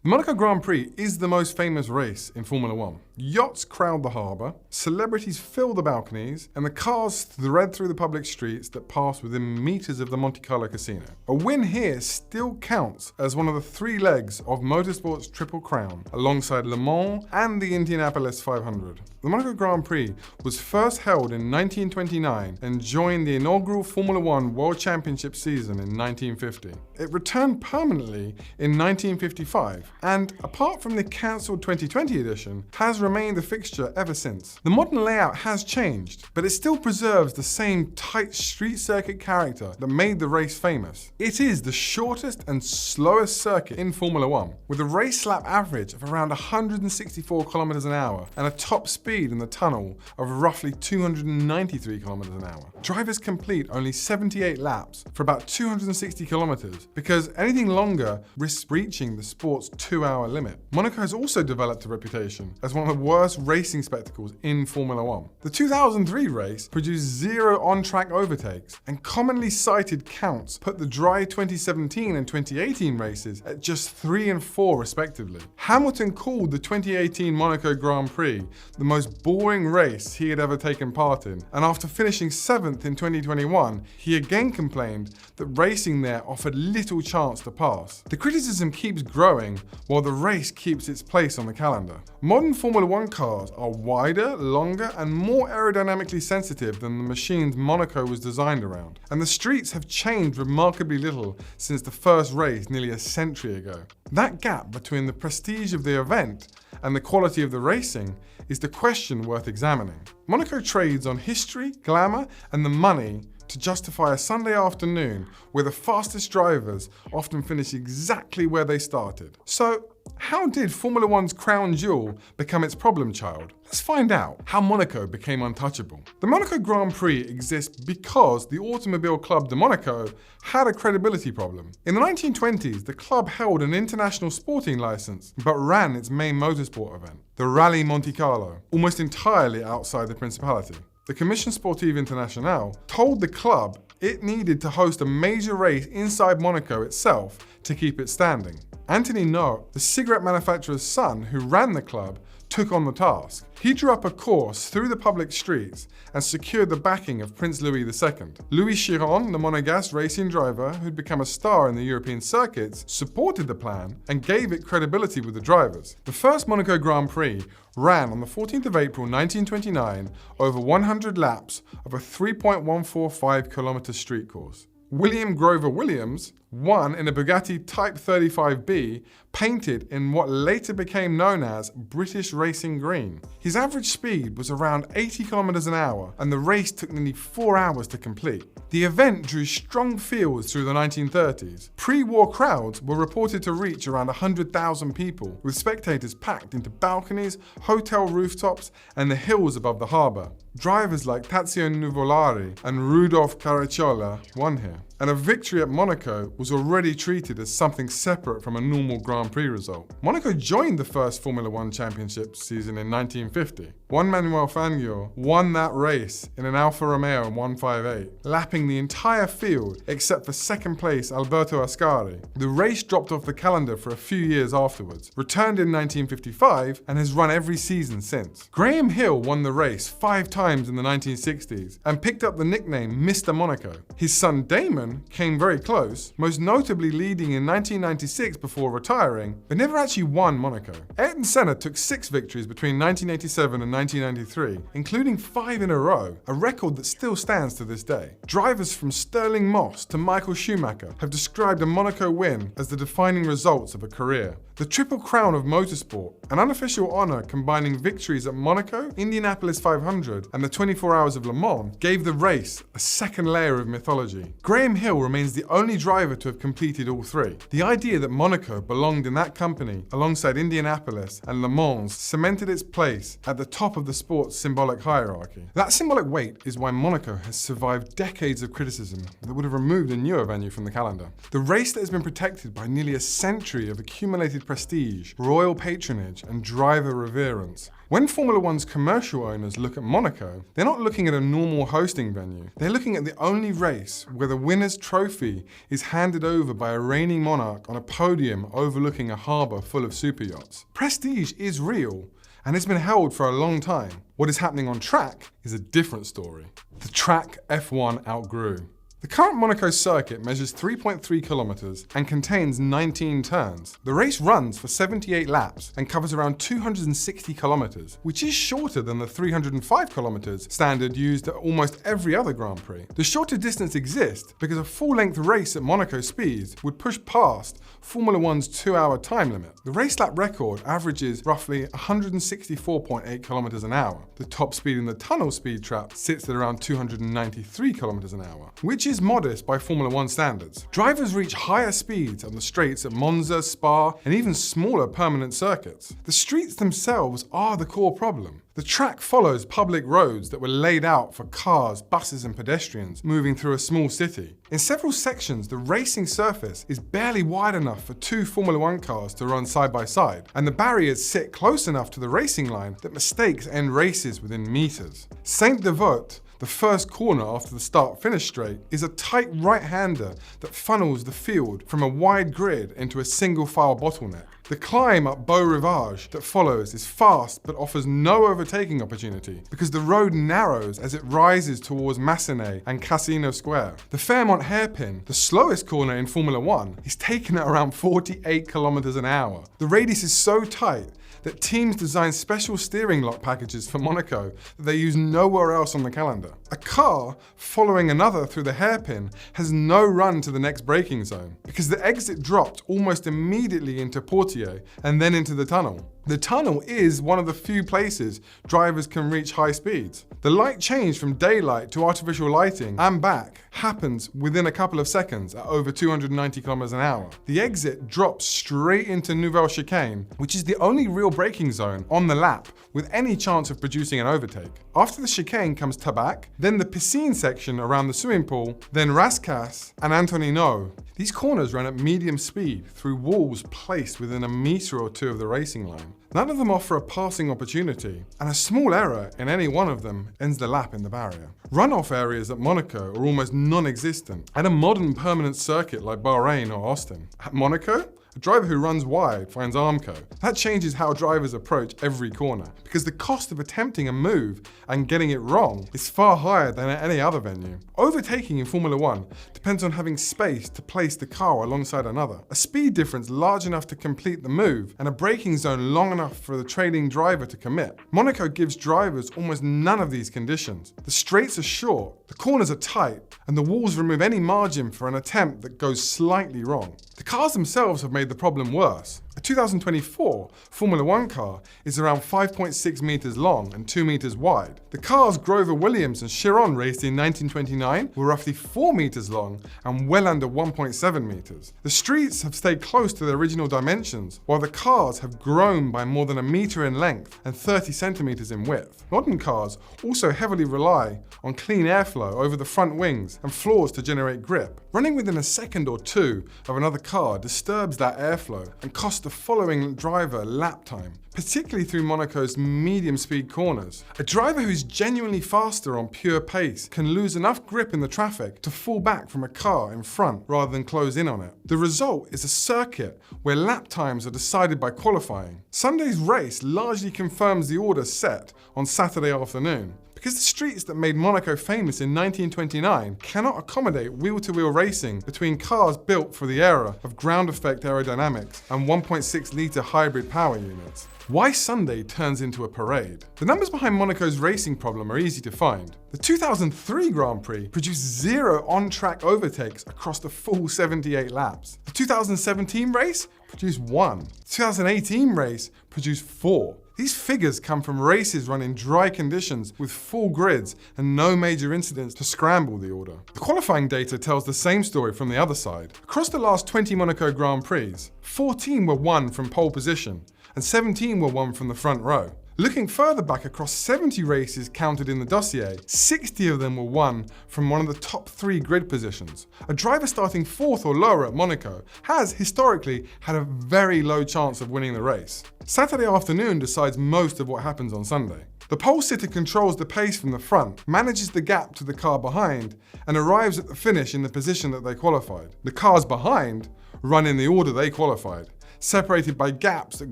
The Monaco Grand Prix is the most famous race in Formula One. Yachts crowd the harbour, celebrities fill the balconies, and the cars thread through the public streets that pass within meters of the Monte Carlo casino. A win here still counts as one of the three legs of motorsport's Triple Crown, alongside Le Mans and the Indianapolis 500. The Monaco Grand Prix was first held in 1929 and joined the inaugural Formula One World Championship season in 1950. It returned permanently in 1955, and apart from the cancelled 2020 edition, has remained a fixture ever since. The modern layout has changed, but it still preserves the same tight street circuit character that made the race famous. It is the shortest and slowest circuit in Formula One, with a race lap average of around 164 kilometers an hour and a top speed in the tunnel of roughly 293 kilometers an hour. Drivers complete only 78 laps for about 260 kilometers because anything longer risks breaching the sport's 2-hour limit. Monaco has also developed a reputation as one of the worst racing spectacles in Formula One. The 2003 race produced 0 on-track overtakes, and commonly cited counts put the dry 2017 and 2018 races at just 3 and 4 respectively. Hamilton called the 2018 Monaco Grand Prix the most boring race he had ever taken part in, and after finishing 7th in 2021, he again complained that racing there offered little chance to pass. The criticism keeps growing while the race keeps its place on the calendar. Modern Formula One cars are wider, longer, and more aerodynamically sensitive than the machines Monaco was designed around, and the streets have changed remarkably little since the first race nearly a century ago. That gap between the prestige of the event and the quality of the racing is the question worth examining. Monaco trades on history, glamour, and the money to justify a Sunday afternoon where the fastest drivers often finish exactly where they started. So, how did Formula One's crown jewel become its problem child? Let's find out how Monaco became untouchable. The Monaco Grand Prix exists because the Automobile Club de Monaco had a credibility problem. In the 1920s, the club held an international sporting license, but ran its main motorsport event, the Rally Monte Carlo, almost entirely outside the Principality. The Commission Sportive Internationale told the club it needed to host a major race inside Monaco itself to keep it standing. Anthony Noët, the cigarette manufacturer's son who ran the club, took on the task. He drew up a course through the public streets and secured the backing of Prince Louis II. Louis Chiron, the Monegasque racing driver who'd become a star in the European circuits, supported the plan and gave it credibility with the drivers. The first Monaco Grand Prix ran on the 14th of April 1929 over 100 laps of a 3.145 kilometer street course. William Grover Williams won in a Bugatti Type 35B painted in what later became known as British Racing Green. His average speed was around 80 kilometers an hour, and the race took nearly 4 hours to complete. The event drew strong fields through the 1930s. Pre-war crowds were reported to reach around 100,000 people, with spectators packed into balconies, hotel rooftops, and the hills above the harbour. Drivers like Tazio Nuvolari and Rudolf Caracciola won here, and a victory at Monaco was already treated as something separate from a normal Grand Prix result. Monaco joined the first Formula One championship season in 1950. Juan Manuel Fangio won that race in an Alfa Romeo 158, lapping the entire field except for second place Alberto Ascari. The race dropped off the calendar for a few years afterwards, returned in 1955, and has run every season since. Graham Hill won the race 5 times in the 1960s and picked up the nickname Mr. Monaco. His son Damon came very close, most notably leading in 1996 before retiring, but never actually won Monaco. Ayrton Senna took 6 victories between 1987 and 1993, including 5 in a row, a record that still stands to this day. Drivers from Stirling Moss to Michael Schumacher have described a Monaco win as the defining results of a career. The Triple Crown of motorsport, an unofficial honour combining victories at Monaco, Indianapolis 500, and the 24 Hours of Le Mans, gave the race a second layer of mythology. Graham Hill remains the only driver to have completed all 3. The idea that Monaco belonged in that company alongside Indianapolis and Le Mans cemented its place at the top top of the sport's symbolic hierarchy. That symbolic weight is why Monaco has survived decades of criticism that would have removed a newer venue from the calendar. The race that has been protected by nearly a century of accumulated prestige, royal patronage, and driver reverence. When Formula One's commercial owners look at Monaco, they're not looking at a normal hosting venue. They're looking at the only race where the winner's trophy is handed over by a reigning monarch on a podium overlooking a harbour full of super yachts. Prestige is real, and it's been held for a long time. What is happening on track is a different story. The track F1 outgrew. The current Monaco circuit measures 3.3 kilometers and contains 19 turns. The race runs for 78 laps and covers around 260 kilometers, which is shorter than the 305 kilometers standard used at almost every other Grand Prix. The shorter distance exists because a full-length race at Monaco speeds would push past Formula One's 2-hour time limit. The race lap record averages roughly 164.8 kilometers an hour. The top speed in the tunnel speed trap sits at around 293 kilometers an hour, which is modest by Formula One standards. Drivers reach higher speeds on the straights at Monza, Spa, and even smaller permanent circuits. The streets themselves are the core problem. The track follows public roads that were laid out for cars, buses, and pedestrians moving through a small city. In several sections, the racing surface is barely wide enough for two Formula One cars to run side by side, and the barriers sit close enough to the racing line that mistakes end races within meters. Saint-Devote, the first corner after the start-finish straight, is a tight right-hander that funnels the field from a wide grid into a single-file bottleneck. The climb up Beau Rivage that follows is fast but offers no overtaking opportunity because the road narrows as it rises towards Massenet and Casino Square. The Fairmont hairpin, the slowest corner in Formula One, is taken at around 48 kilometers an hour. The radius is so tight that teams design special steering lock packages for Monaco that they use nowhere else on the calendar. A car following another through the hairpin has no run to the next braking zone because the exit dropped almost immediately into Portier and then into the tunnel. The tunnel is one of the few places drivers can reach high speeds. The light change from daylight to artificial lighting and back happens within a couple of seconds at over 290 kilometers an hour. The exit drops straight into Nouvelle Chicane, which is the only real braking zone on the lap with any chance of producing an overtake. After the chicane comes Tabac, then the piscine section around the swimming pool, then Rascasse and Antonino. These corners run at medium speed through walls placed within a meter or two of the racing line. None of them offer a passing opportunity, and a small error in any one of them ends the lap in the barrier. Runoff areas at Monaco are almost non-existent at a modern permanent circuit like Bahrain or Austin. At Monaco, a driver who runs wide finds Armco. That changes how drivers approach every corner, because the cost of attempting a move and getting it wrong is far higher than at any other venue. Overtaking in Formula One depends on having space to place the car alongside another, a speed difference large enough to complete the move, and a braking zone long enough for the trailing driver to commit. Monaco gives drivers almost none of these conditions. The straights are short, the corners are tight, and the walls remove any margin for an attempt that goes slightly wrong. The cars themselves have made the problem worse. A 2024 Formula One car is around 5.6 meters long and 2 meters wide. The cars Grover Williams and Chiron raced in 1929 were roughly 4 meters long and well under 1.7 meters. The streets have stayed close to their original dimensions, while the cars have grown by more than a meter in length and 30 centimeters in width. Modern cars also heavily rely on clean airflow over the front wings and floors to generate grip. Running within a second or two of another car disturbs that airflow and costs the following driver lap time, particularly through Monaco's medium-speed corners. A driver who's genuinely faster on pure pace can lose enough grip in the traffic to fall back from a car in front rather than close in on it. The result is a circuit where lap times are decided by qualifying. Sunday's race largely confirms the order set on Saturday afternoon. Because the streets that made Monaco famous in 1929 cannot accommodate wheel-to-wheel racing between cars built for the era of ground effect aerodynamics and 1.6-litre hybrid power units. Why Sunday turns into a parade? The numbers behind Monaco's racing problem are easy to find. The 2003 Grand Prix produced 0 on-track overtakes across the full 78 laps. The 2017 race produced 1. The 2018 race produced 4. These figures come from races run in dry conditions with full grids and no major incidents to scramble the order. The qualifying data tells the same story from the other side. Across the last 20 Monaco Grand Prix, 14 were won from pole position and 17 were won from the front row. Looking further back across 70 races counted in the dossier, 60 of them were won from one of the top 3 grid positions. A driver starting 4th or lower at Monaco has, historically, had a very low chance of winning the race. Saturday afternoon decides most of what happens on Sunday. The pole sitter controls the pace from the front, manages the gap to the car behind, and arrives at the finish in the position that they qualified. The cars behind run in the order they qualified, separated by gaps that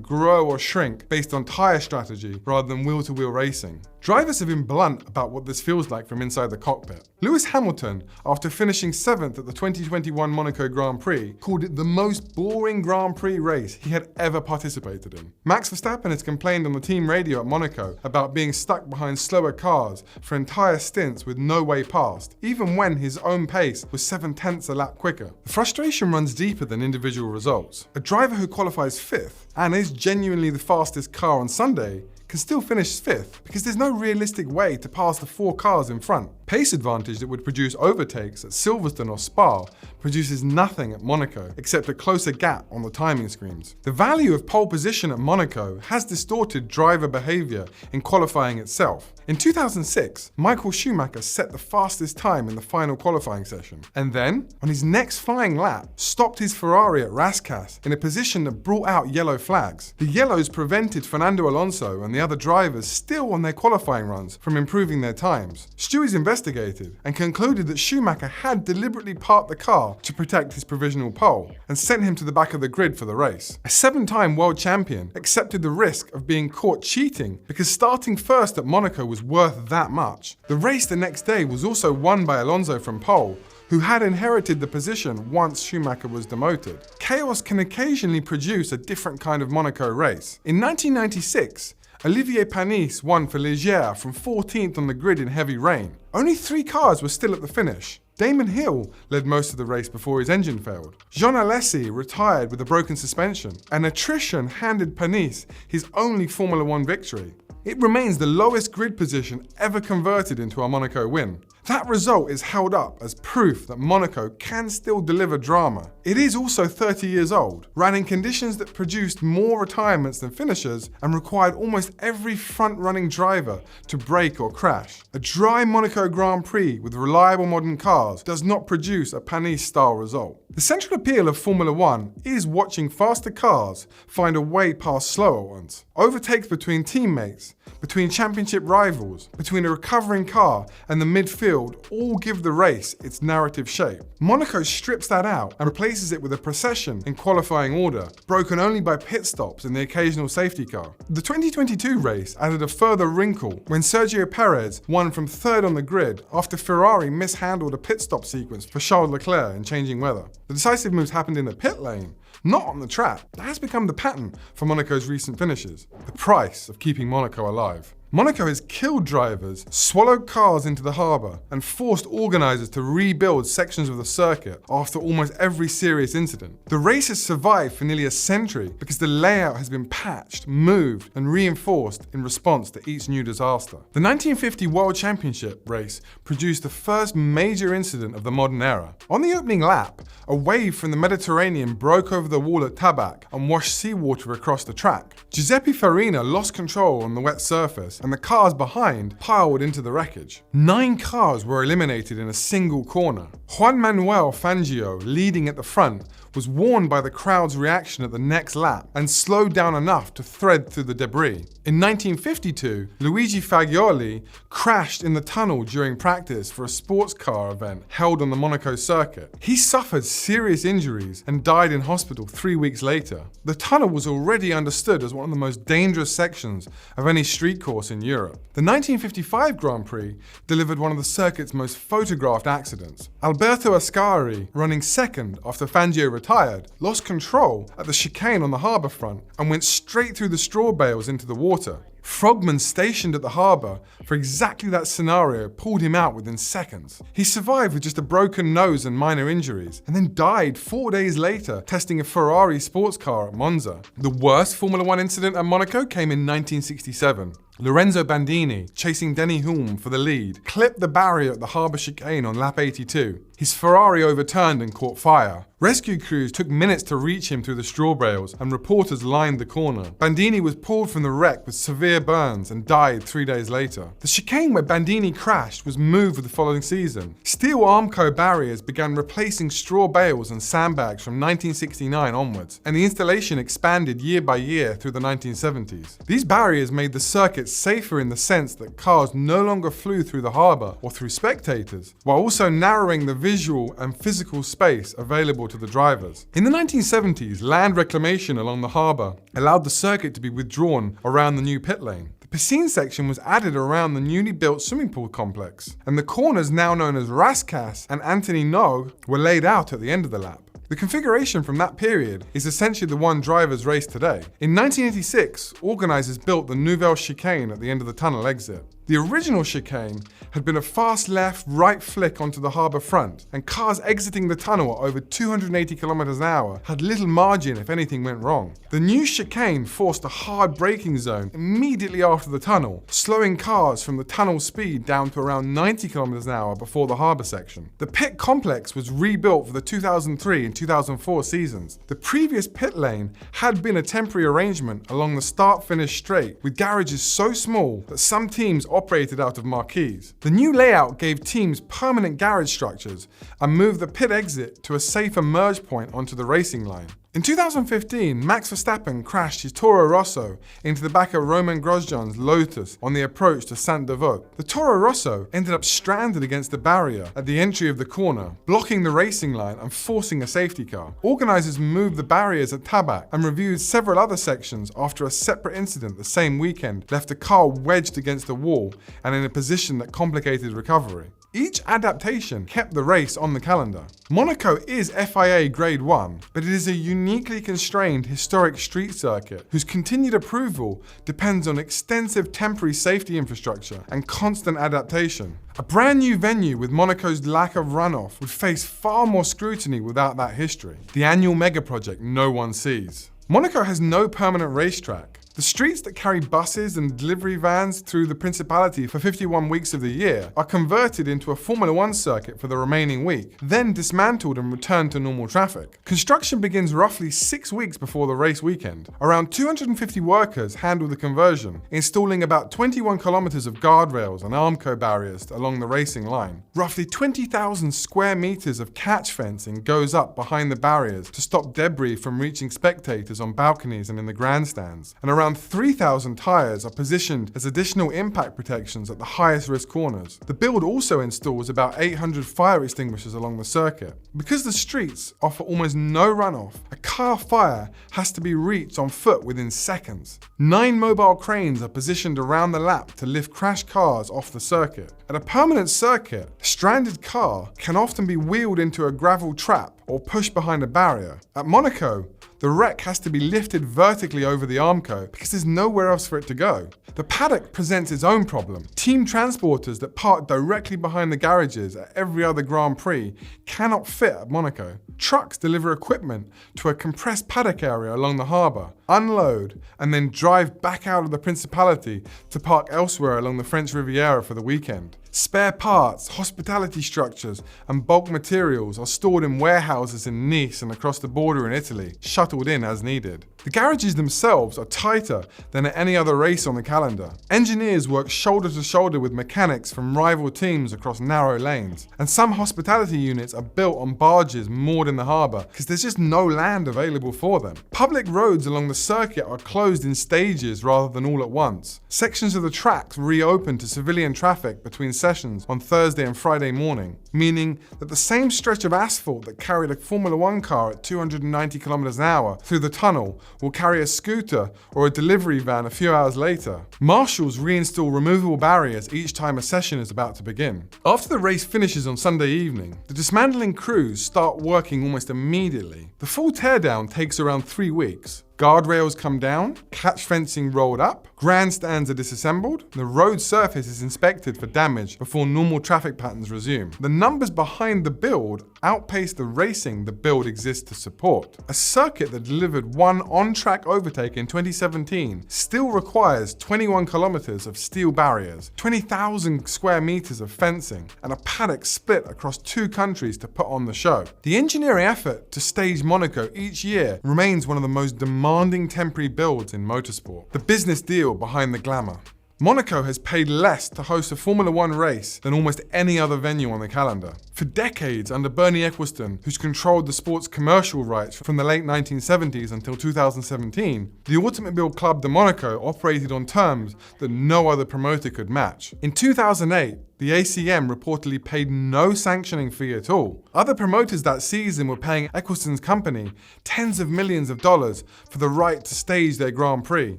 grow or shrink based on tyre strategy rather than wheel-to-wheel racing. Drivers have been blunt about what this feels like from inside the cockpit. Lewis Hamilton, after finishing 7th at the 2021 Monaco Grand Prix, called it the most boring Grand Prix race he had ever participated in. Max Verstappen has complained on the team radio at Monaco about being stuck behind slower cars for entire stints with no way past, even when his own pace was 7/10 a lap quicker. The frustration runs deeper than individual results. A driver who qualifies 5th and is genuinely the fastest car on Sunday can still finish 5th because there's no realistic way to pass the 4 cars in front. Pace advantage that would produce overtakes at Silverstone or Spa produces nothing at Monaco except a closer gap on the timing screens. The value of pole position at Monaco has distorted driver behaviour in qualifying itself. In 2006, Michael Schumacher set the fastest time in the final qualifying session, and then, on his next flying lap, stopped his Ferrari at Rascasse in a position that brought out yellow flags. The yellows prevented Fernando Alonso and the other drivers still on their qualifying runs from improving their times. Stewie's investigated and concluded that Schumacher had deliberately parked the car to protect his provisional pole and sent him to the back of the grid for the race. A 7-time world champion accepted the risk of being caught cheating because starting first at Monaco was worth that much. The race the next day was also won by Alonso from pole, who had inherited the position once Schumacher was demoted. Chaos can occasionally produce a different kind of Monaco race. In 1996, Olivier Panis won for Ligier from 14th on the grid in heavy rain. Only 3 cars were still at the finish. Damon Hill led most of the race before his engine failed. Jean Alesi retired with a broken suspension, and attrition handed Panis his only Formula 1 victory. It remains the lowest grid position ever converted into a Monaco win. That result is held up as proof that Monaco can still deliver drama. It is also 30 years old, ran in conditions that produced more retirements than finishers and required almost every front-running driver to brake or crash. A dry Monaco Grand Prix with reliable modern cars does not produce a Panis-style result. The central appeal of Formula 1 is watching faster cars find a way past slower ones. Overtakes between teammates, between championship rivals, between a recovering car and the midfield all give the race its narrative shape. Monaco strips that out and replaces it with a procession in qualifying order, broken only by pit stops and the occasional safety car. The 2022 race added a further wrinkle when Sergio Perez won from 3rd on the grid after Ferrari mishandled a pit stop sequence for Charles Leclerc in changing weather. The decisive moves happened in the pit lane, not on the track. That has become the pattern for Monaco's recent finishes. The price of keeping Monaco alive. Monaco has killed drivers, swallowed cars into the harbour, and forced organisers to rebuild sections of the circuit after almost every serious incident. The race has survived for nearly a century because the layout has been patched, moved, and reinforced in response to each new disaster. The 1950 World Championship race produced the first major incident of the modern era. On the opening lap, a wave from the Mediterranean broke over the wall at Tabac and washed seawater across the track. Giuseppe Farina lost control on the wet surface, and the cars behind piled into the wreckage. 9 cars were eliminated in a single corner. Juan Manuel Fangio, leading at the front, was warned by the crowd's reaction at the next lap and slowed down enough to thread through the debris. In 1952, Luigi Fagioli crashed in the tunnel during practice for a sports car event held on the Monaco circuit. He suffered serious injuries and died in hospital 3 weeks later. The tunnel was already understood as one of the most dangerous sections of any street course in Europe. The 1955 Grand Prix delivered one of the circuit's most photographed accidents. Alberto Ascari, running second after Fangio retired, lost control at the chicane on the harbour front and went straight through the straw bales into the water. Frogmen stationed at the harbour for exactly that scenario pulled him out within seconds. He survived with just a broken nose and minor injuries, and then died 4 days later testing a Ferrari sports car at Monza. The worst Formula 1 incident at Monaco came in 1967. Lorenzo Bandini, chasing Denny Hulme for the lead, clipped the barrier at the harbour chicane on lap 82. His Ferrari overturned and caught fire. Rescue crews took minutes to reach him through the straw bales, and reporters lined the corner. Bandini was pulled from the wreck with severe burns and died 3 days later. The chicane where Bandini crashed was moved for the following season. Steel Armco barriers began replacing straw bales and sandbags from 1969 onwards, and the installation expanded year by year through the 1970s. These barriers made the circuit safer in the sense that cars no longer flew through the harbour or through spectators, while also narrowing the visual and physical space available to the drivers. In the 1970s, land reclamation along the harbour allowed the circuit to be withdrawn around the new pit lane. The piscine section was added around the newly built swimming pool complex, and the corners now known as Rascasse and Antony Nog were laid out at the end of the lap. The configuration from that period is essentially the one drivers race today. In 1986, organisers built the Nouvelle Chicane at the end of the tunnel exit. The original chicane had been a fast left, right flick onto the harbour front, and cars exiting the tunnel at over 280 km an hour had little margin if anything went wrong. The new chicane forced a hard braking zone immediately after the tunnel, slowing cars from the tunnel speed down to around 90 km an hour before the harbour section. The pit complex was rebuilt for the 2003 and 2004 seasons. The previous pit lane had been a temporary arrangement along the start-finish straight, with garages so small that some teams operated out of marquees. The new layout gave teams permanent garage structures and moved the pit exit to a safer merge point onto the racing line. In 2015, Max Verstappen crashed his Toro Rosso into the back of Romain Grosjean's Lotus on the approach to Saint-Devote. The Toro Rosso ended up stranded against the barrier at the entry of the corner, blocking the racing line and forcing a safety car. Organisers moved the barriers at Tabac and reviewed several other sections after a separate incident the same weekend left the car wedged against a wall and in a position that complicated recovery. Each adaptation kept the race on the calendar. Monaco is FIA Grade 1, but it is a uniquely constrained historic street circuit whose continued approval depends on extensive temporary safety infrastructure and constant adaptation. A brand new venue with Monaco's lack of runoff would face far more scrutiny without that history. The annual mega project no one sees. Monaco has no permanent racetrack. The streets that carry buses and delivery vans through the Principality for 51 weeks of the year are converted into a Formula One circuit for the remaining week, then dismantled and returned to normal traffic. Construction begins roughly 6 weeks before the race weekend. Around 250 workers handle the conversion, installing about 21 kilometers of guardrails and Armco barriers along the racing line. Roughly 20,000 square meters of catch fencing goes up behind the barriers to stop debris from reaching spectators on balconies and in the grandstands, and around 3,000 tyres are positioned as additional impact protections at the highest risk corners. The build also installs about 800 fire extinguishers along the circuit. Because the streets offer almost no runoff, a car fire has to be reached on foot within seconds. 9 mobile cranes are positioned around the lap to lift crashed cars off the circuit. At a permanent circuit, a stranded car can often be wheeled into a gravel trap or pushed behind a barrier. At Monaco, the wreck has to be lifted vertically over the Armco because there's nowhere else for it to go. The paddock presents its own problem. Team transporters that park directly behind the garages at every other Grand Prix cannot fit at Monaco. Trucks deliver equipment to a compressed paddock area along the harbour, unload, and then drive back out of the Principality to park elsewhere along the French Riviera for the weekend. Spare parts, hospitality structures, and bulk materials are stored in warehouses in Nice and across the border in Italy, shuttled in as needed. The garages themselves are tighter than at any other race on the calendar. Engineers work shoulder to shoulder with mechanics from rival teams across narrow lanes, and some hospitality units are built on barges moored in the harbour because there's just no land available for them. Public roads along the circuit are closed in stages rather than all at once. Sections of the tracks reopen to civilian traffic between sessions on Thursday and Friday morning, meaning that the same stretch of asphalt that carried a Formula One car at 290 km an hour through the tunnel will carry a scooter or a delivery van a few hours later. Marshals reinstall removable barriers each time a session is about to begin. After the race finishes on Sunday evening, the dismantling crews start working almost immediately. The full teardown takes around 3 weeks. Guardrails come down, catch fencing rolled up, grandstands are disassembled, and the road surface is inspected for damage before normal traffic patterns resume. The numbers behind the build outpaced the racing the build exists to support. A circuit that delivered one on-track overtake in 2017 still requires 21 kilometers of steel barriers, 20,000 square meters of fencing, and a paddock split across 2 countries to put on the show. The engineering effort to stage Monaco each year remains one of the most demanding temporary builds in motorsport. The business deal behind the glamour. Monaco has paid less to host a Formula One race than almost any other venue on the calendar. For decades under Bernie Ecclestone, who's controlled the sport's commercial rights from the late 1970s until 2017, the Automobile Club de Monaco operated on terms that no other promoter could match. In 2008, the ACM reportedly paid no sanctioning fee at all. Other promoters that season were paying Ecclestone's company tens of millions of dollars for the right to stage their Grand Prix.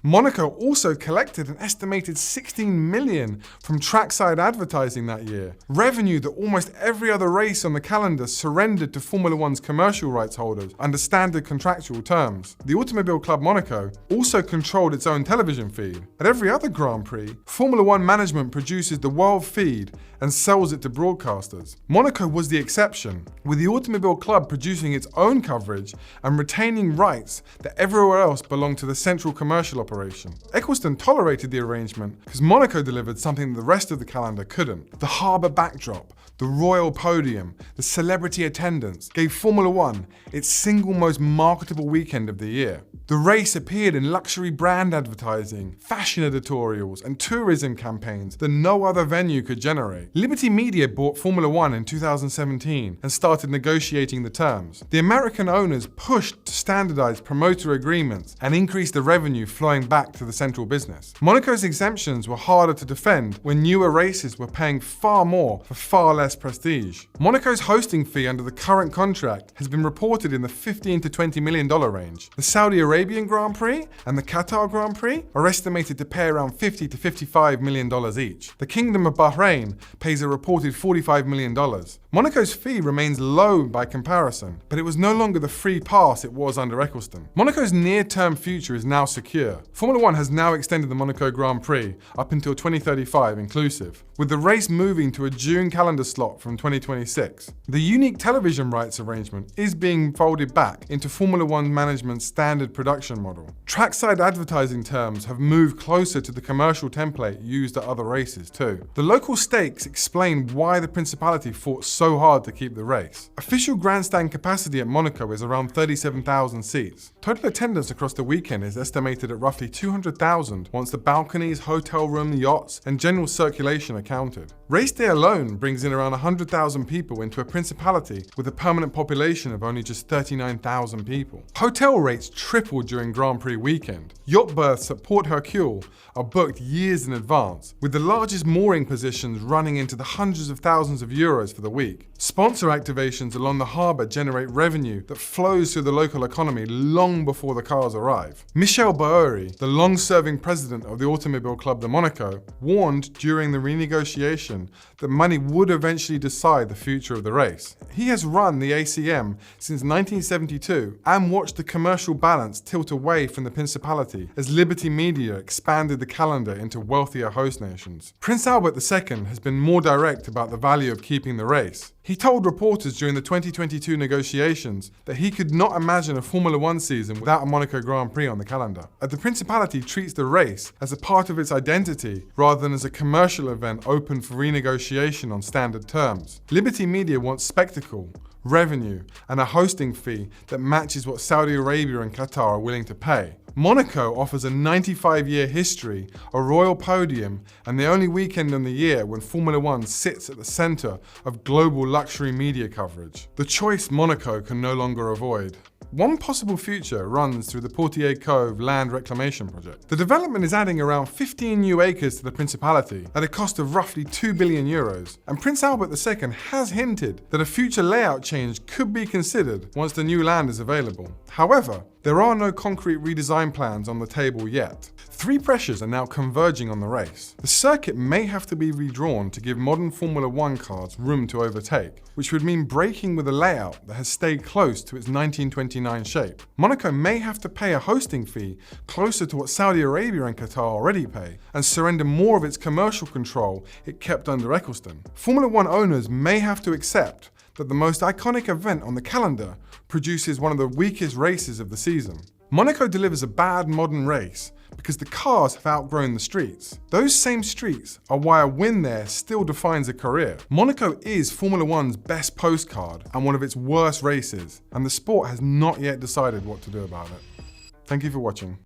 Monaco also collected an estimated $16 million from trackside advertising that year, revenue that almost every other race on the calendar surrendered to Formula One's commercial rights holders under standard contractual terms. The Automobile Club Monaco also controlled its own television feed. At every other Grand Prix, Formula One management produces the world feed and sells it to broadcasters. Monaco was the exception, with the Automobile Club producing its own coverage and retaining rights that everywhere else belonged to the central commercial operation. Ecclestone tolerated the arrangement because Monaco delivered something that the rest of the calendar couldn't. The harbour backdrop, the royal podium, the celebrity attendance gave Formula One its single most marketable weekend of the year. The race appeared in luxury brand advertising, fashion editorials, and tourism campaigns that no other venue could generate. Liberty Media bought Formula One in 2017 and started negotiating the terms. The American owners pushed to standardize promoter agreements and increase the revenue flowing back to the central business. Monaco's exemptions were harder to defend when newer races were paying far more for far less prestige. Monaco's hosting fee under the current contract has been reported in the $15 to $20 million range. The Saudi Arabian Grand Prix and the Qatar Grand Prix are estimated to pay around $50 to $55 million each. The Kingdom of Bahrain pays a reported $45 million. Monaco's fee remains low by comparison, but it was no longer the free pass it was under Ecclestone. Monaco's near-term future is now secure. Formula One has now extended the Monaco Grand Prix up until 2035 inclusive, with the race moving to a June calendar slot from 2026. The unique television rights arrangement is being folded back into Formula One management's standard production model. Trackside advertising terms have moved closer to the commercial template used at other races too. The local stakes explain why the Principality fought so hard to keep the race. Official grandstand capacity at Monaco is around 37,000 seats. Total attendance across the weekend is estimated at roughly 200,000 once the balconies, hotel room, yachts, and general circulation are counted. Race day alone brings in around 100,000 people into a Principality with a permanent population of only just 39,000 people. Hotel rates tripled during Grand Prix weekend. Yacht berths at Port Hercule are booked years in advance, with the largest mooring positions running into the hundreds of thousands of euros for the week. Sponsor activations along the harbour generate revenue that flows through the local economy long before the cars arrive. Michel Boeri, the long-serving president of the Automobile Club de Monaco, warned during the renegotiation that money would eventually decide the future of the race. He has run the ACM since 1972 and watched the commercial balance tilt away from the Principality as Liberty Media expanded the calendar into wealthier host nations. Prince Albert II has been more direct about the value of keeping the race. He told reporters during the 2022 negotiations that he could not imagine a Formula One season without a Monaco Grand Prix on the calendar. As the Principality treats the race as a part of its identity rather than as a commercial event open for renegotiation on standard terms. Liberty Media wants spectacle, revenue, and a hosting fee that matches what Saudi Arabia and Qatar are willing to pay. Monaco offers a 95-year history, a royal podium, and the only weekend in the year when Formula One sits at the centre of global luxury media coverage. The choice Monaco can no longer avoid. One possible future runs through the Portier Cove land reclamation project. The development is adding around 15 new acres to the Principality at a cost of roughly €2 billion, and Prince Albert II has hinted that a future layout change could be considered once the new land is available. However, there are no concrete redesign plans on the table yet. Three pressures are now converging on the race. The circuit may have to be redrawn to give modern Formula One cars room to overtake, which would mean breaking with a layout that has stayed close to its 1929 shape. Monaco may have to pay a hosting fee closer to what Saudi Arabia and Qatar already pay, and surrender more of its commercial control it kept under Ecclestone. Formula One owners may have to accept that the most iconic event on the calendar produces one of the weakest races of the season. Monaco delivers a bad modern race because the cars have outgrown the streets. Those same streets are why a win there still defines a career. Monaco is Formula One's best postcard and one of its worst races, and the sport has not yet decided what to do about it. Thank you for watching.